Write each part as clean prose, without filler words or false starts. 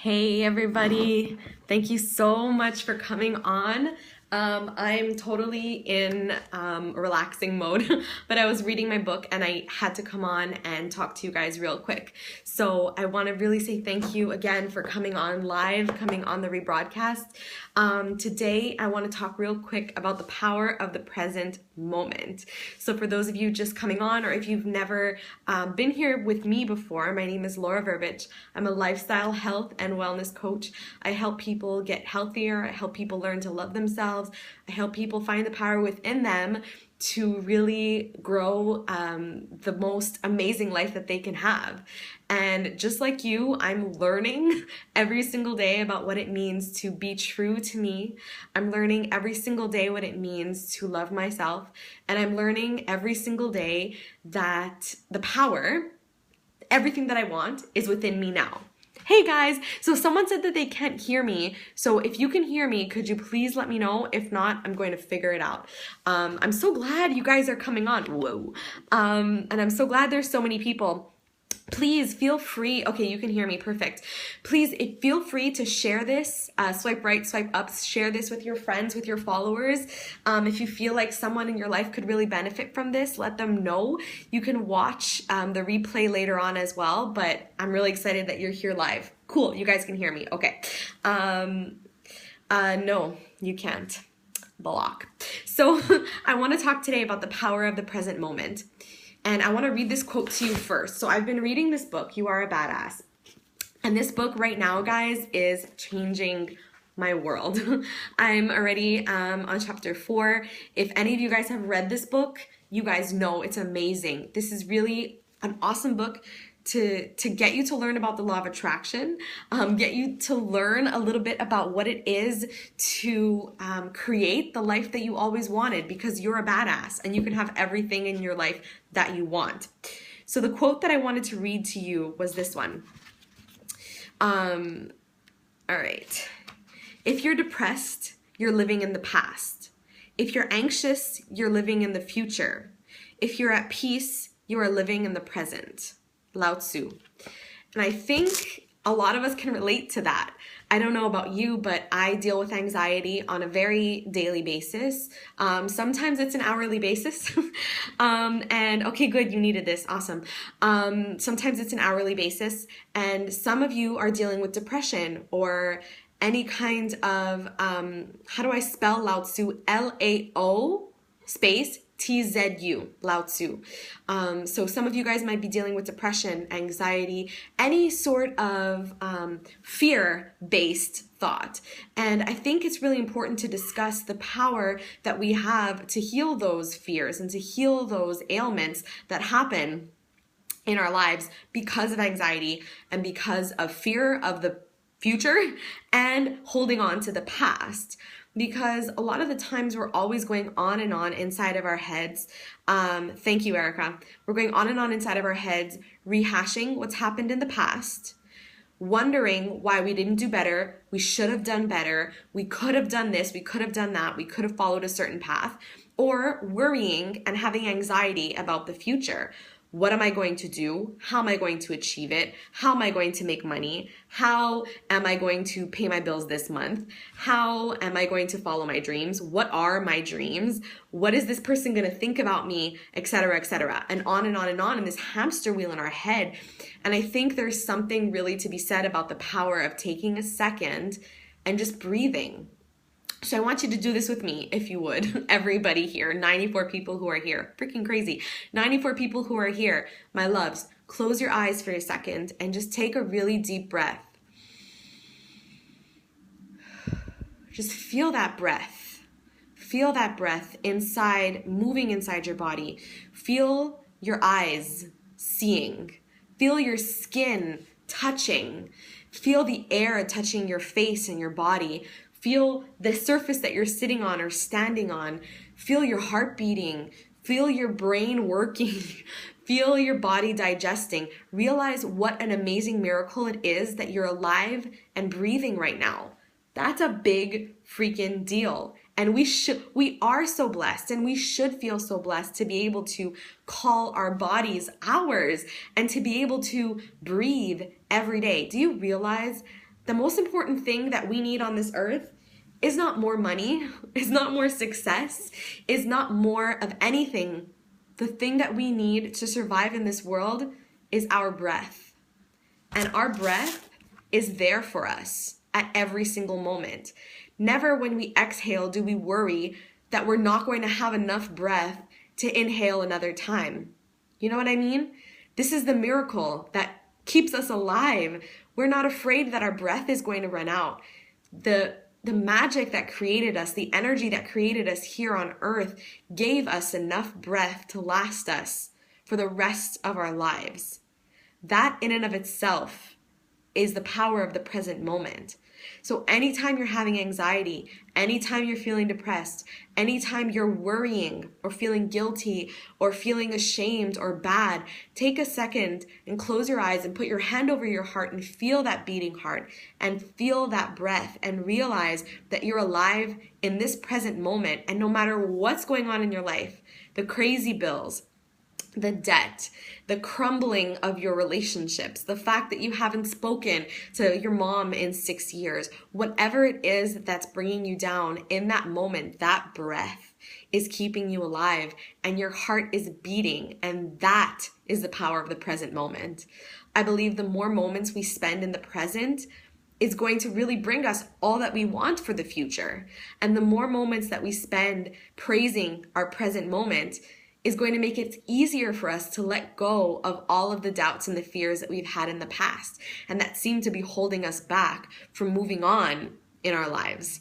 Hey everybody, thank you so much for coming on. I'm totally in relaxing mode, but I was reading my book and I had to come on and talk to you guys real quick. So I want to really say thank you again for coming on live, coming on the rebroadcast. Today I want to talk real quick about the power of the present moment. So for those of you just coming on, or if you've never been here with me before, my name is Laura Verbich. I'm a lifestyle health and wellness coach. I help people get healthier. I help people learn to love themselves. I help people find the power within them to really grow the most amazing life that they can have. And just like you, I'm learning every single day about what it means to be true to me. I'm learning every single day what it means to love myself. And I'm learning every single day that the power, everything that I want, is within me now. Hey guys, so someone said that they can't hear me. So if you can hear me, could you please let me know? If not, I'm going to figure it out. I'm so glad you guys are coming on. Whoa. And I'm so glad there's so many people. Please feel free. Okay, you can hear me. Perfect. Please feel free to share this. Swipe right, swipe up. Share this with your friends, with your followers. If you feel like someone in your life could really benefit from this, let them know. You can watch the replay later on as well, but I'm really excited that you're here live. Cool. You guys can hear me. Okay. No, you can't. Block. So I want to talk today about the power of the present moment. And I want to read this quote to you first. So I've been reading this book, You Are a Badass. And this book right now, guys, is changing my world. I'm already on chapter 4. If any of you guys have read this book, you guys know it's amazing. This is really an awesome book to get you to learn about the law of attraction, get you to learn a little bit about what it is to create the life that you always wanted, because you're a badass and you can have everything in your life that you want. So the quote that I wanted to read to you was this one. All right. If you're depressed, you're living in the past. If you're anxious, you're living in the future. If you're at peace, you are living in the present. Lao Tzu. And I think a lot of us can relate to that. I don't know about you, but I deal with anxiety on a very daily basis. Sometimes it's an hourly basis. And okay, good, you needed this. Awesome. Sometimes it's an hourly basis. And some of you are dealing with depression or any kind of, how do I spell Lao Tzu? L-A-O space T-Z-U, Lao Tzu. So some of you guys might be dealing with depression, anxiety, any sort of fear-based thought. And I think it's really important to discuss the power that we have to heal those fears and to heal those ailments that happen in our lives because of anxiety and because of fear of the future and holding on to the past. Because a lot of the times we're always going on and on inside of our heads. Thank you, Erica. We're going on and on inside of our heads, rehashing what's happened in the past, wondering why we didn't do better, we should have done better, we could have done this, we could have done that, we could have followed a certain path, or worrying and having anxiety about the future. What am I going to do? How am I going to achieve it? How am I going to make money? How am I going to pay my bills this month? How am I going to follow my dreams? What are my dreams? What is this person going to think about me? Etc., etc. And on and on and on in this hamster wheel in our head. And I think there's something really to be said about the power of taking a second and just breathing. So I want you to do this with me, if you would. Everybody here, 94 people who are here. Freaking crazy. 94 people who are here. My loves, close your eyes for a second and just take a really deep breath. Just feel that breath. Feel that breath inside, moving inside your body. Feel your eyes seeing. Feel your skin touching. Feel the air touching your face and your body. Feel the surface that you're sitting on or standing on. Feel your heart beating. Feel your brain working. Feel your body digesting. Realize what an amazing miracle it is that you're alive and breathing right now. That's a big freaking deal. And we are so blessed, and we should feel so blessed to be able to call our bodies ours and to be able to breathe every day. Do you realize the most important thing that we need on this earth is not more money, is not more success, is not more of anything. The thing that we need to survive in this world is our breath. And our breath is there for us at every single moment. Never when we exhale do we worry that we're not going to have enough breath to inhale another time. You know what I mean? This is the miracle that keeps us alive. We're not afraid that our breath is going to run out. The magic that created us, the energy that created us here on earth gave us enough breath to last us for the rest of our lives. That in and of itself is the power of the present moment. So anytime you're having anxiety, anytime you're feeling depressed, anytime you're worrying or feeling guilty or feeling ashamed or bad, take a second and close your eyes and put your hand over your heart and feel that beating heart and feel that breath and realize that you're alive in this present moment. And no matter what's going on in your life, the crazy bills, the debt, the crumbling of your relationships, the fact that you haven't spoken to your mom in 6 years, whatever it is that's bringing you down in that moment, that breath is keeping you alive and your heart is beating, and that is the power of the present moment. I believe the more moments we spend in the present is going to really bring us all that we want for the future. And the more moments that we spend praising our present moment is going to make it easier for us to let go of all of the doubts and the fears that we've had in the past and that seem to be holding us back from moving on in our lives.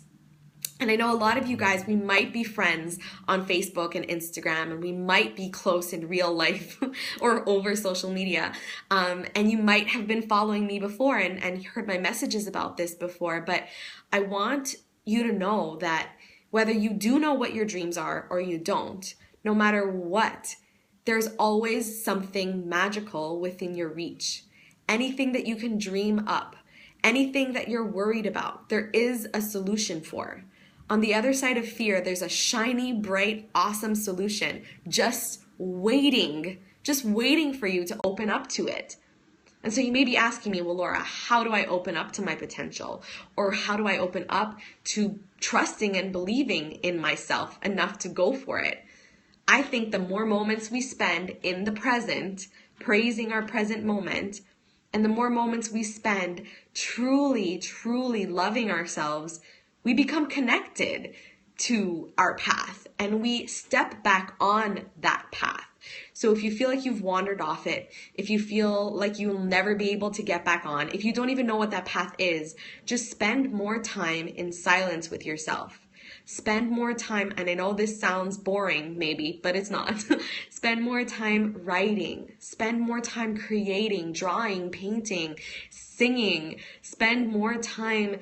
And I know a lot of you guys, we might be friends on Facebook and Instagram, and we might be close in real life or over social media. And you might have been following me before and heard my messages about this before, but I want you to know that whether you do know what your dreams are or you don't, no matter what, there's always something magical within your reach. Anything that you can dream up, anything that you're worried about, there is a solution for. On the other side of fear, there's a shiny, bright, awesome solution just waiting for you to open up to it. And so you may be asking me, well, Laura, how do I open up to my potential? Or how do I open up to trusting and believing in myself enough to go for it? I think the more moments we spend in the present, praising our present moment, and the more moments we spend truly, truly loving ourselves, we become connected to our path and we step back on that path. So if you feel like you've wandered off it, if you feel like you'll never be able to get back on, if you don't even know what that path is, just spend more time in silence with yourself. Spend more time, and I know this sounds boring maybe, but it's not. Spend more time writing. Spend more time creating, drawing, painting, singing. Spend more time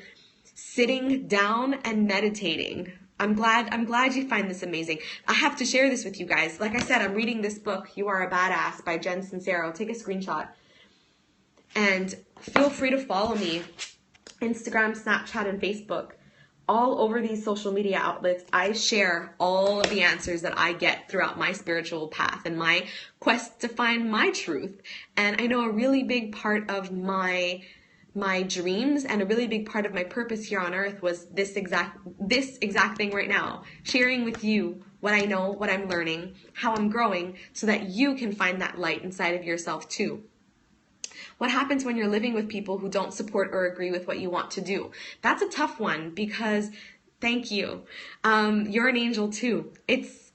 sitting down and meditating. I'm glad you find this amazing. I have to share this with you guys. Like I said, I'm reading this book, You Are a Badass by Jen Sincero. Take a screenshot. And feel free to follow me, Instagram, Snapchat, and Facebook. All over these social media outlets, I share all of the answers that I get throughout my spiritual path and my quest to find my truth. And I know a really big part of my dreams and a really big part of my purpose here on earth was this exact thing right now, sharing with you what I know, what I'm learning, how I'm growing, so that you can find that light inside of yourself too. What happens when you're living with people who don't support or agree with what you want to do? That's a tough one because, thank you, you're an angel too.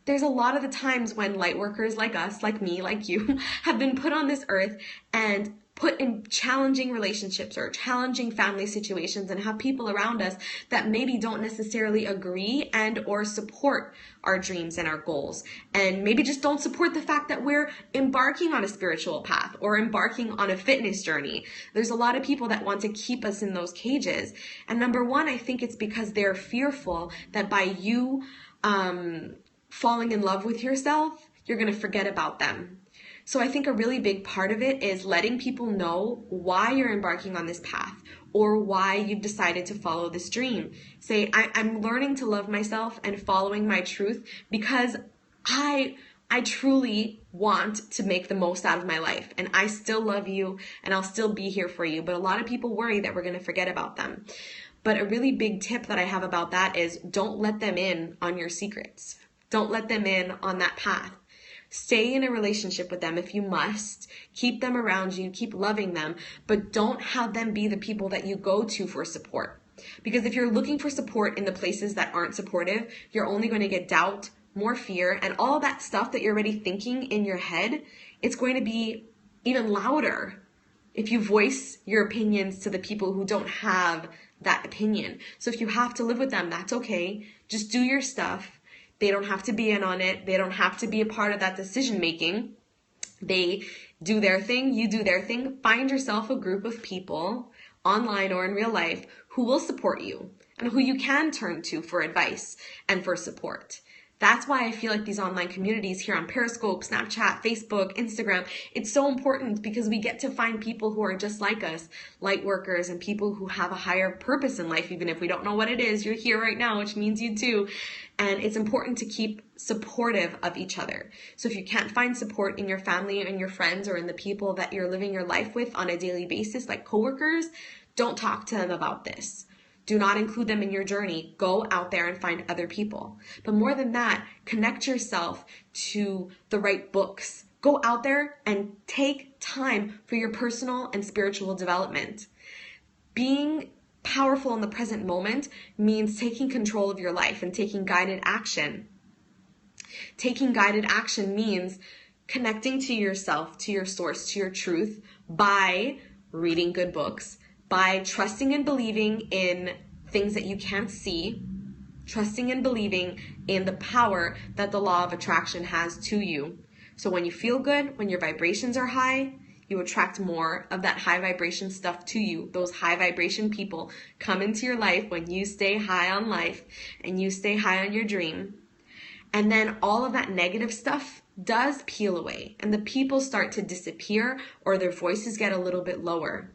There's a lot of the times when light workers like us, like me, like you, have been put on this earth and put in challenging relationships or challenging family situations and have people around us that maybe don't necessarily agree and or support our dreams and our goals, and maybe just don't support the fact that we're embarking on a spiritual path or embarking on a fitness journey. There's a lot of people that want to keep us in those cages. And number one, I think it's because they're fearful that by you falling in love with yourself, you're going to forget about them. So I think a really big part of it is letting people know why you're embarking on this path or why you've decided to follow this dream. Say, I'm learning to love myself and following my truth because I I truly want to make the most out of my life, and I still love you and I'll still be here for you. But a lot of people worry that we're going to forget about them. But a really big tip that I have about that is don't let them in on your secrets. Don't let them in on that path. Stay in a relationship with them if you must. Keep them around you, keep loving them, but don't have them be the people that you go to for support. Because if you're looking for support in the places that aren't supportive, you're only going to get doubt, more fear, and all that stuff that you're already thinking in your head, it's going to be even louder if you voice your opinions to the people who don't have that opinion. So if you have to live with them, that's okay. Just do your stuff. They don't have to be in on it. They don't have to be a part of that decision making. They do their thing, you do their thing. Find yourself a group of people, online or in real life, who will support you and who you can turn to for advice and for support. That's why I feel like these online communities here on Periscope, Snapchat, Facebook, Instagram, it's so important because we get to find people who are just like us, light workers and people who have a higher purpose in life. Even if we don't know what it is, you're here right now, which means you too. And it's important to keep supportive of each other. So if you can't find support in your family and your friends or in the people that you're living your life with on a daily basis, like coworkers, don't talk to them about this. Do not include them in your journey. Go out there and find other people. But more than that, connect yourself to the right books. Go out there and take time for your personal and spiritual development. Being powerful in the present moment means taking control of your life and taking guided action. Taking guided action means connecting to yourself, to your source, to your truth by reading good books, by trusting and believing in things that you can't see, trusting and believing in the power that the law of attraction has to you. So when you feel good, when your vibrations are high, you attract more of that high vibration stuff to you. Those high vibration people come into your life when you stay high on life and you stay high on your dream. And then all of that negative stuff does peel away and the people start to disappear or their voices get a little bit lower.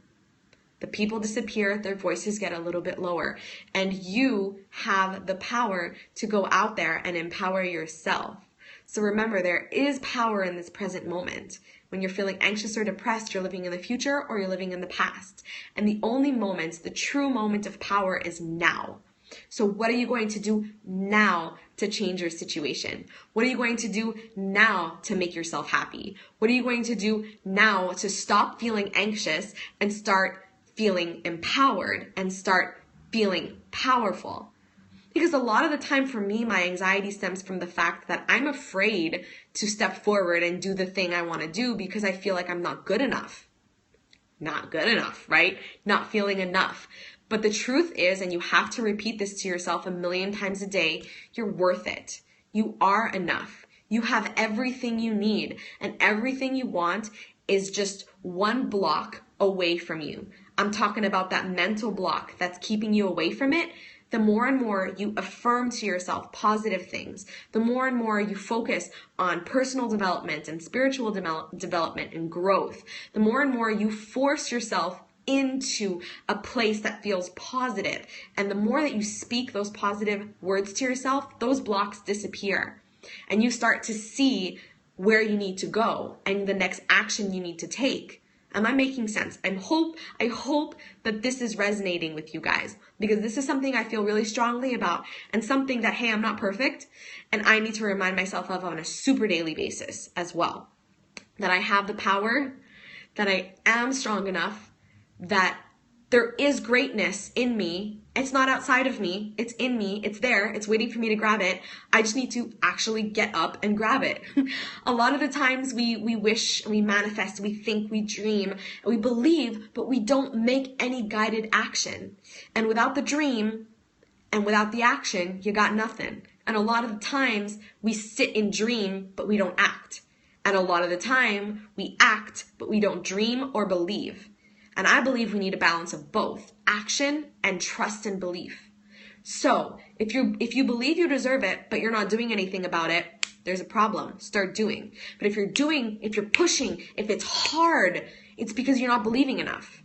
The people disappear, their voices get a little bit lower, and you have the power to go out there and empower yourself. So remember, there is power in this present moment. When you're feeling anxious or depressed, you're living in the future or you're living in the past. And the only moment, the true moment of power is now. So what are you going to do now to change your situation? What are you going to do now to make yourself happy? What are you going to do now to stop feeling anxious and start feeling empowered and start feeling powerful? Because a lot of the time for me, my anxiety stems from the fact that I'm afraid to step forward and do the thing I want to do because I feel like I'm not good enough. Not good enough, right? Not feeling enough. But the truth is, and you have to repeat this to yourself 1,000,000 times a day, you're worth it. You are enough. You have everything you need, and everything you want is just one block away from you. I'm talking about that mental block that's keeping you away from it. The more and more you affirm to yourself positive things, the more and more you focus on personal development and spiritual development and growth, the more and more you force yourself into a place that feels positive. And the more that you speak those positive words to yourself, those blocks disappear. And you start to see where you need to go and the next action you need to take. Am I making sense? I hope that this is resonating with you guys, because this is something I feel really strongly about and something that, hey, I'm not perfect and I need to remind myself of on a super daily basis as well. That I have the power, that I am strong enough, that there is greatness in me. It's not outside of me. It's in me. It's there. It's waiting for me to grab it. I just need to actually get up and grab it. A lot of the times we wish, we manifest, we think, we dream, we believe, but we don't make any guided action. And without the dream and without the action, you got nothing. And a lot of the times we sit and dream, but we don't act. And a lot of the time we act, but we don't dream or believe. And I believe we need a balance of both action and trust and belief. So if you believe you deserve it, but you're not doing anything about it, there's a problem. Start doing. But if you're doing, if you're pushing, if it's hard, it's because you're not believing enough.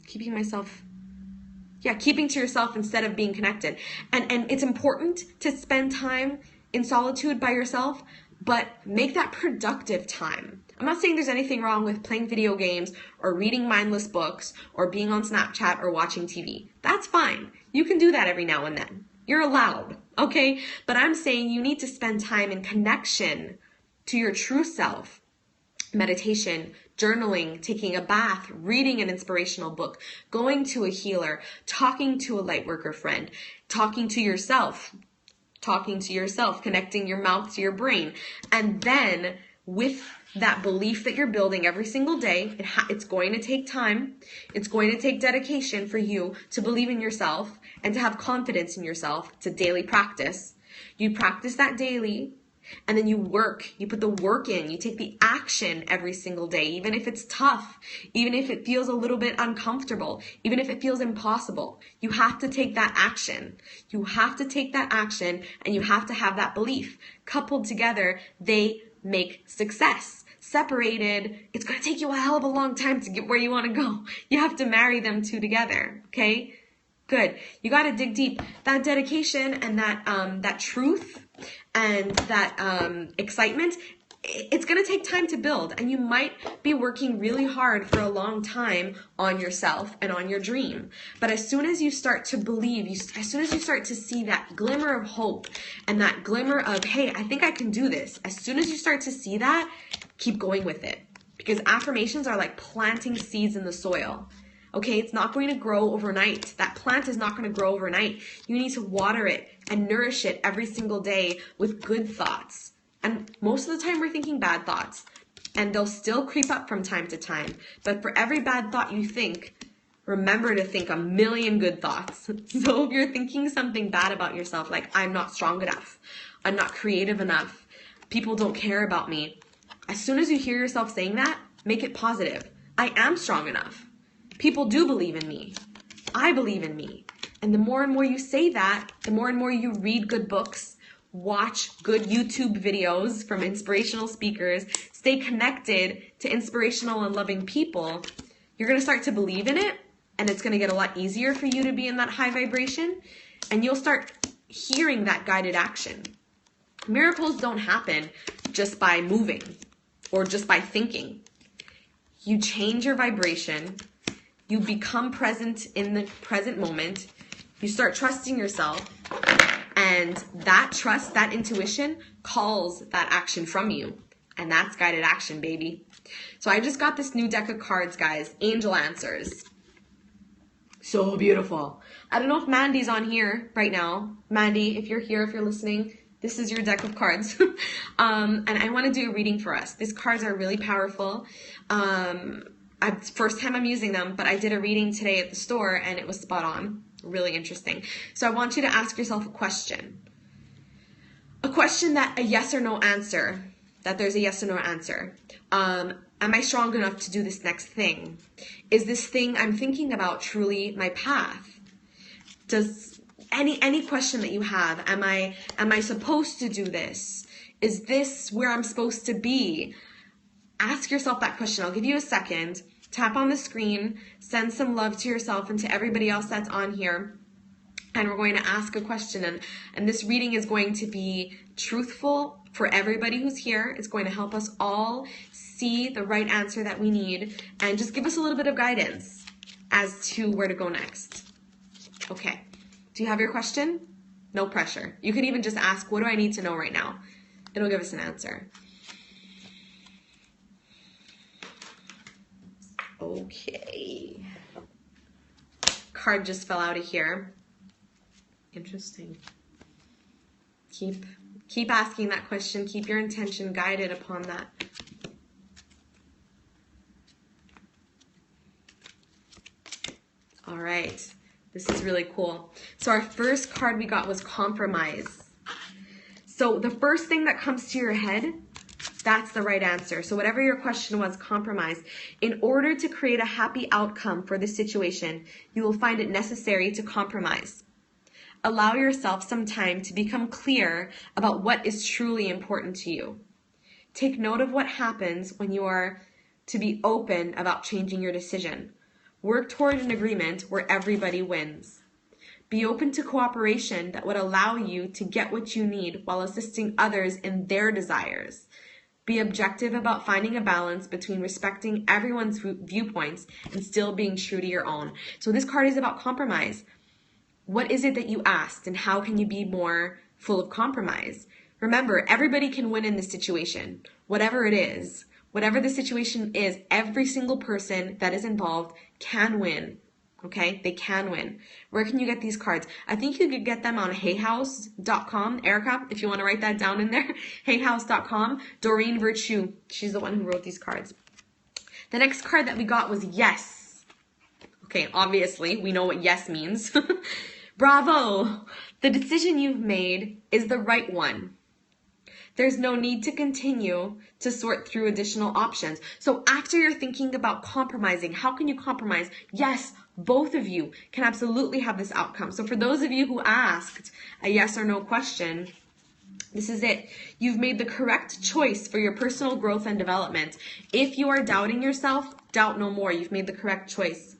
Keeping to yourself instead of being connected. And it's important to spend time in solitude by yourself, but make that productive time. I'm not saying there's anything wrong with playing video games or reading mindless books or being on Snapchat or watching TV. That's fine. You can do that every now and then. You're allowed, okay? But I'm saying you need to spend time in connection to your true self. Meditation, journaling, taking a bath, reading an inspirational book, going to a healer, talking to a light worker friend, talking to yourself, connecting your mouth to your brain. And then with that belief that you're building every single day, it's going to take time. It's going to take dedication for you to believe in yourself and to have confidence in yourself. It's a daily practice. You practice that daily, and then you put the work in, you take the action every single day, even if it's tough, even if it feels a little bit uncomfortable, even if it feels impossible. You have to take that action. You have to take that action, and you have to have that belief. Coupled together, they make success. Separated, it's going to take you a hell of a long time to get where you want to go. You have to marry them two together, okay? Good. You got to dig deep. That dedication and that truth and that excitement, it's going to take time to build, and you might be working really hard for a long time on yourself and on your dream. But as soon as you start to believe, as soon as you start to see that glimmer of hope and that glimmer of, hey, I think I can do this, as soon as you start to see that, keep going with it. Because affirmations are like planting seeds in the soil. Okay, it's not going to grow overnight. That plant is not going to grow overnight. You need to water it and nourish it every single day with good thoughts. And most of the time we're thinking bad thoughts, and they'll still creep up from time to time. But for every bad thought you think, remember to think a million good thoughts. So if you're thinking something bad about yourself, like I'm not strong enough, I'm not creative enough, people don't care about me, as soon as you hear yourself saying that, make it positive. I am strong enough. People do believe in me. I believe in me. And the more and more you say that, the more and more you read good books, watch good YouTube videos from inspirational speakers, stay connected to inspirational and loving people, you're going to start to believe in it, and it's going to get a lot easier for you to be in that high vibration, and you'll start hearing that guided action. Miracles don't happen just by moving or just by thinking. You change your vibration. You become present in the present moment. You start trusting yourself. And that trust, that intuition, calls that action from you. And that's guided action, baby. So I just got this new deck of cards, guys. Angel Answers. So beautiful. I don't know if Mandy's on here right now. Mandy, if you're here, if you're listening, this is your deck of cards. And I want to do a reading for us. These cards are really powerful. First time I'm using them, but I did a reading today at the store and it was spot on. Really interesting. So I want you to ask yourself a question. A question that a yes or no answer, that there's a yes or no answer. Am I strong enough to do this next thing? Is this thing I'm thinking about truly my path? Does any question that you have, am I supposed to do this? Is this where I'm supposed to be? Ask yourself that question. I'll give you a second. Tap on the screen, send some love to yourself and to everybody else that's on here. And we're going to ask a question. And this reading is going to be truthful for everybody who's here. It's going to help us all see the right answer that we need and just give us a little bit of guidance as to where to go next. Okay. Do you have your question? No pressure. You can even just ask, what do I need to know right now? It'll give us an answer. Okay. Card just fell out of here. Interesting. Keep asking that question. Keep your intention guided upon that. All right. This is really cool. So our first card we got was compromise. So the first thing that comes to your head, that's the right answer. So whatever your question was, compromise. In order to create a happy outcome for the situation, you will find it necessary to compromise. Allow yourself some time to become clear about what is truly important to you. Take note of what happens when you are to be open about changing your decision. Work toward an agreement where everybody wins. Be open to cooperation that would allow you to get what you need while assisting others in their desires. Be objective about finding a balance between respecting everyone's viewpoints and still being true to your own. So this card is about compromise. What is it that you asked, and how can you be more full of compromise? Remember, everybody can win in this situation, whatever it is. Whatever the situation is, every single person that is involved can win. Okay, they can win. Where can you get these cards? I think you could get them on hayhouse.com. Erica, if you want to write that down in there, hayhouse.com. Doreen Virtue, she's the one who wrote these cards. The next card that we got was yes. Okay, obviously, we know what yes means. Bravo! The decision you've made is the right one. There's no need to continue to sort through additional options. So after you're thinking about compromising, how can you compromise? Yes, both of you can absolutely have this outcome. So for those of you who asked a yes or no question, this is it. You've made the correct choice for your personal growth and development. If you are doubting yourself, doubt no more. You've made the correct choice.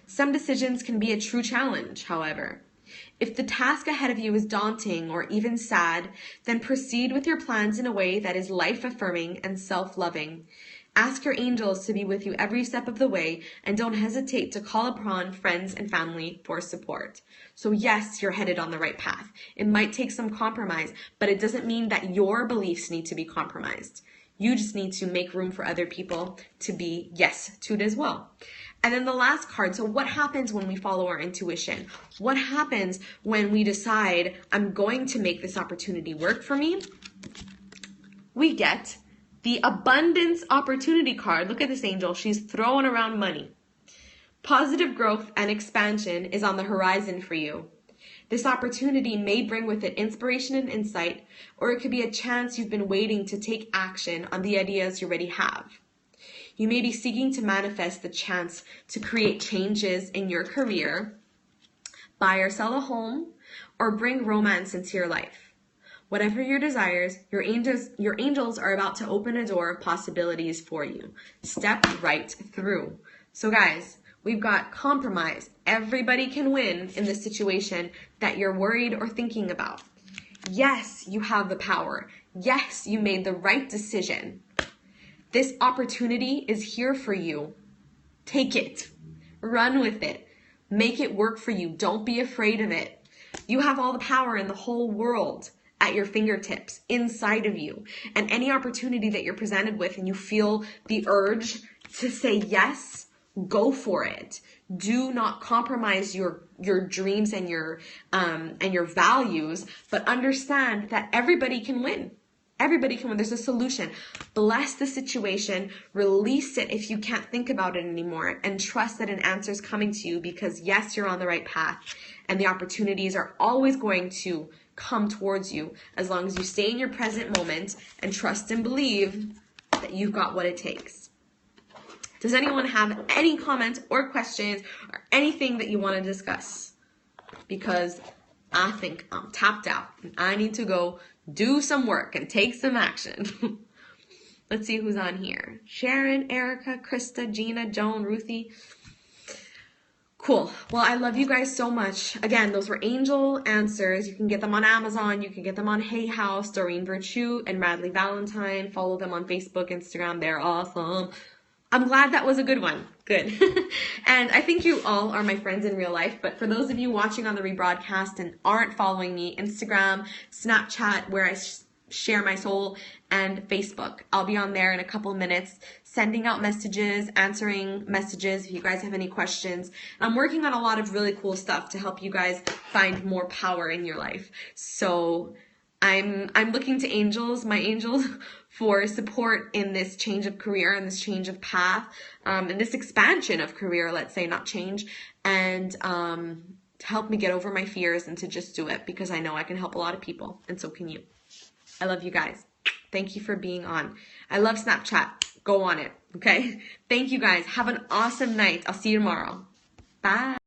Some decisions can be a true challenge, however. If the task ahead of you is daunting or even sad, then proceed with your plans in a way that is life-affirming and self-loving. Ask your angels to be with you every step of the way, and don't hesitate to call upon friends and family for support. So yes, you're headed on the right path. It might take some compromise, but it doesn't mean that your beliefs need to be compromised. You just need to make room for other people to be yes to it as well. And then the last card, so what happens when we follow our intuition? What happens when we decide, I'm going to make this opportunity work for me? We get the abundance opportunity card. Look at this angel. She's throwing around money. Positive growth and expansion is on the horizon for you. This opportunity may bring with it inspiration and insight, or it could be a chance you've been waiting to take action on the ideas you already have. You may be seeking to manifest the chance to create changes in your career, buy or sell a home, or bring romance into your life. Whatever your desires, your angels are about to open a door of possibilities for you. Step right through. So guys, we've got compromise. Everybody can win in this situation that you're worried or thinking about. Yes, you have the power. Yes, you made the right decision. This opportunity is here for you. Take it. Run with it. Make it work for you. Don't be afraid of it. You have all the power in the whole world at your fingertips, inside of you. And any opportunity that you're presented with and you feel the urge to say yes, go for it. Do not compromise your dreams and your values, but understand that everybody can win. Everybody can win. There's a solution. Bless the situation. Release it if you can't think about it anymore, and trust that an answer is coming to you, because yes, you're on the right path and the opportunities are always going to come towards you as long as you stay in your present moment and trust and believe that you've got what it takes. Does anyone have any comments or questions or anything that you want to discuss? Because I think I'm tapped out and I need to go do some work and take some action. Let's see who's on here. Sharon, Erica, Krista, Gina, Joan, Ruthie. Cool. Well, I love you guys so much. Again, those were angel answers. You can get them on Amazon. You can get them on Hay House, Doreen Virtue, and Radley Valentine. Follow them on Facebook, Instagram. They're awesome. I'm glad that was a good one. Good. And I think you all are my friends in real life, but for those of you watching on the rebroadcast and aren't following me, Instagram, Snapchat, where I share my soul, and Facebook. I'll be on there in a couple minutes, sending out messages, answering messages if you guys have any questions. I'm working on a lot of really cool stuff to help you guys find more power in your life. So I'm looking to angels, my angels, for support in this change of career and this change of path, and this expansion of career, let's say, not change, and to help me get over my fears and to just do it, because I know I can help a lot of people, and so can you. I love you guys. Thank you for being on. I love Snapchat. Go on it, okay? Thank you guys. Have an awesome night. I'll see you tomorrow. Bye.